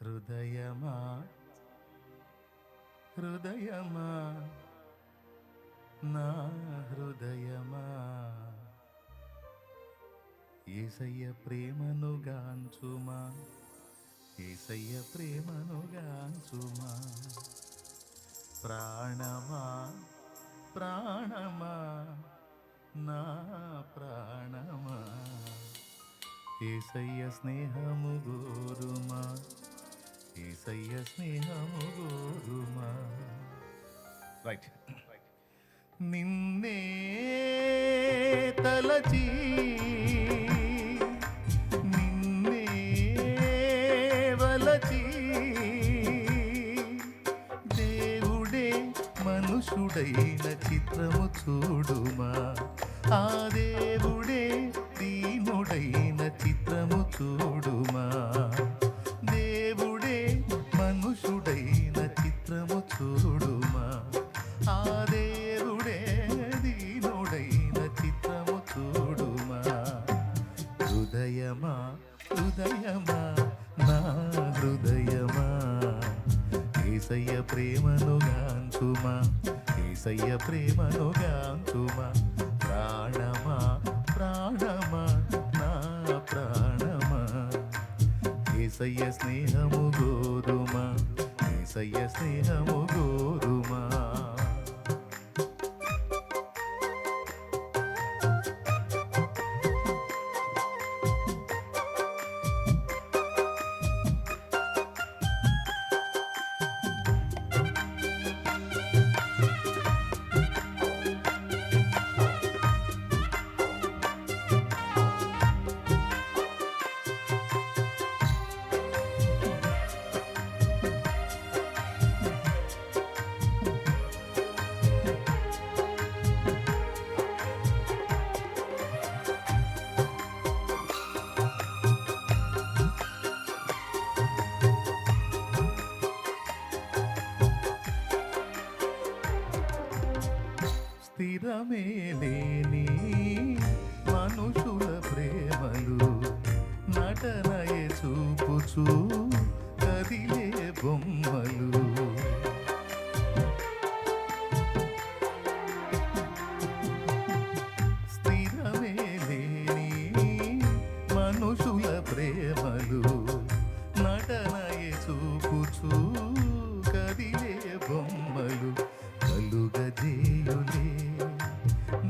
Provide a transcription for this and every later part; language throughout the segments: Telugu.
హృదయమా హృదయమా నా హృదయమా యేసయ్య ప్రేమను గాంచుమా యేసయ్య ప్రేమను గాంచుమా ప్రాణమా ప్రాణమా నా ప్రాణమా యేసయ్య స్నేహము గోరుమా యేసయ్య స్నేహము గోరుమా రైట్ నిన్నే తలచి నిన్నే వలచి దేవుడే మనుషుడైన చిత్రము చూడుమా ఆ దేవుడే దీనుడైన చిత్రము చూడుమా దేవుడే మనుషుడైన చిత్రము చూడుమా ఆ దేవుడే దీనుడైన చిత్రము చూడుమా హృదయమా హృదయమా నా హృదయమా యేసయ్య ప్రేమను గాంచుమా యేసయ్య ప్రేమను గాంచుమా ప్రాణమా ప్రాణమా నా ప్రాణమా యేసయ్య స్నేహము గోరుమా యేసయ్య స్నేహము గోరుమా స్థిరమే లేని మనుషుల ప్రేమలు నటనయే చూపుచూ కదిలే బొమ్మలు స్థిరమే లేని మనుషుల ప్రేమలు నటనయే చూపుచూ కదిలే బొమ్మలు కలుగజేయులే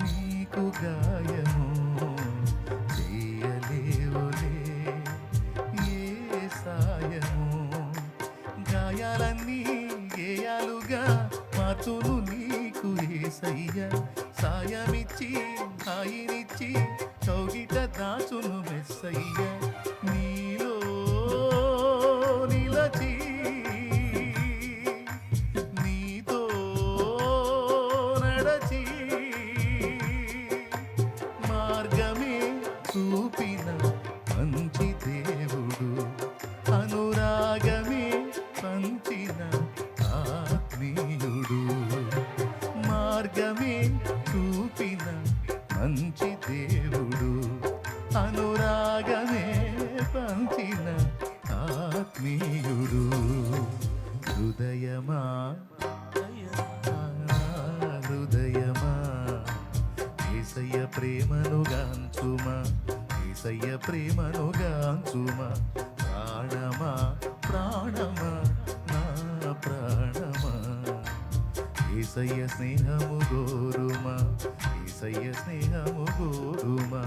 నీకు గాయము చేయలేవులే ఏ సాయము గాయాలన్నీ గేయాలుగా మాతును నీకు యేసయ్య సాయమిచ్చి హాయినిచ్చి కౌగిట దాచును మెస్సయ్య నీలో నిలచి చూపిన మంచి దేవుడు అనురాగమే పంచిన ఆత్మీయుడు మార్గమే చూపిన మంచి దేవుడు అనురాగమే పంచిన ఆత్మీయుడు హృదయమా హృదయమా యేసయ్య ప్రేమను గాంచుమా యేసయ్య ప్రేమను గాంచుమా ప్రాణమా ప్రాణమా నా ప్రాణమా యేసయ్య స్నేహము గోరుమా యేసయ్య స్నేహము గోరుమా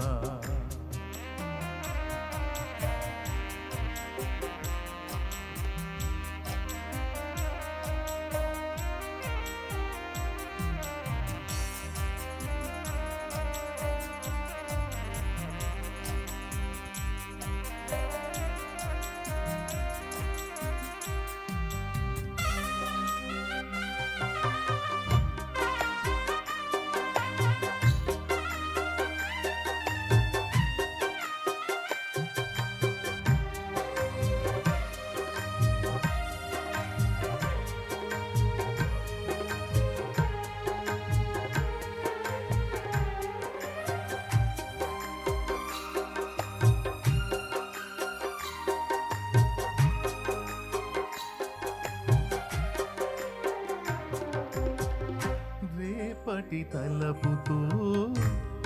రేపటి తలపుతో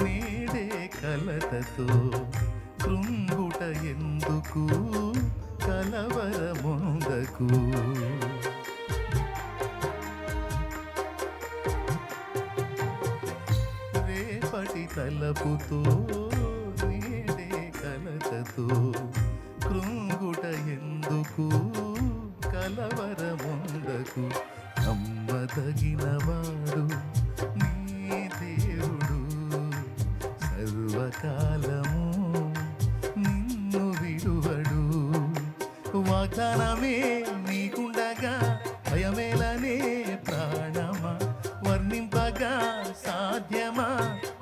నేడే కలతతో కృంగుట ఎందుకు కలవరముందకు రేపటి తలపుతో నేడే కలతతో కృంగుట ఎందుకు కలవరముందకు నమ్మదగినవాడు నీ దేవుడు సర్వకాలము నిన్ను విడువడు వాగ్దానమే నీకుండగా భయమేలనే ప్రాణమా వర్ణింపగా సాధ్యమా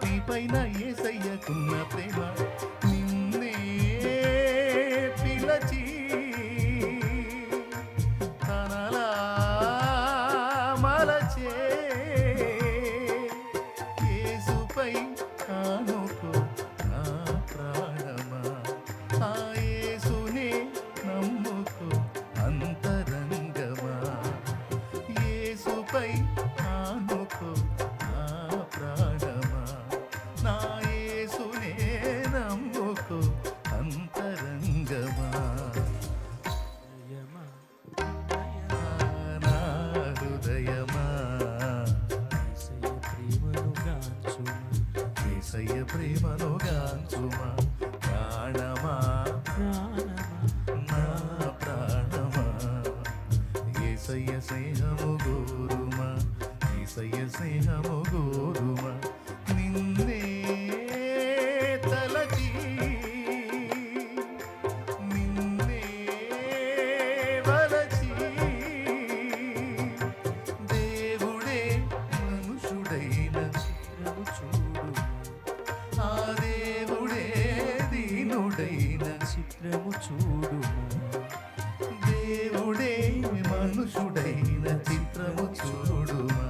నీపైన యేసయ్యకున్న ప్రేమ నిన్నే పిలచి తనలా మలచే యేసుపై కానుకో నా ప్రాణమా ఆ యేసునే నమ్ముకో అంతరంగమా యేసుపై కానుకో నా ప్రాణమా నా యేసునే నమ్ముకో అంతరంగమా నా హృదయమా యేసయ్య ప్రేమను గాంచుమా ప్రాణమా నా ప్రాణమా యేసయ్య స్నేహము గోరుమా యేసయ్య స్నేహము గోరుమా నిన్నే తలచి నిన్నే వలచి దేవుడే మనుషుడైన చూడు ఆ దేవుడే దీనుడైన చిత్రము చూడు దేవుడే మనుషుడైన చిత్రము చూడుమా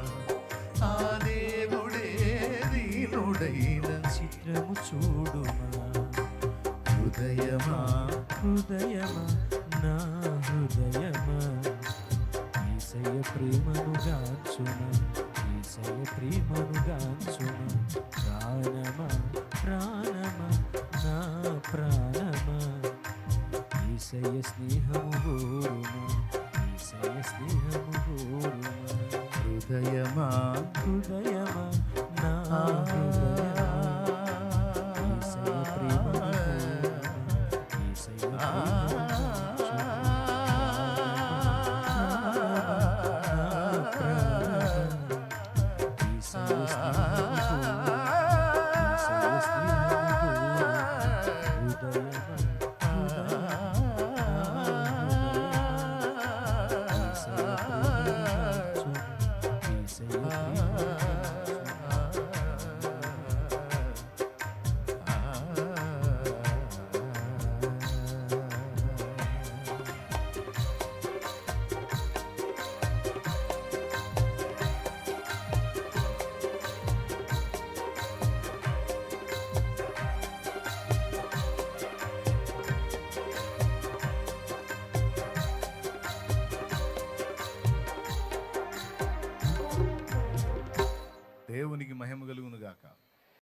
ఆ దేవుడే దీనుడైన చిత్రము చూడు హృదయమా హృదయమా నా హృదయమా యేసయ్య ప్రేమను గాంచుమా యేసయ్య ప్రేమను గాంచుమా ప్రాణమా ప్రాణమా నా ప్రాణమా యేసయ్య స్నేహము గోరుమా యేసయ్య స్నేహము గోరుమా హృదయమా హృదయమా నా హృదయమా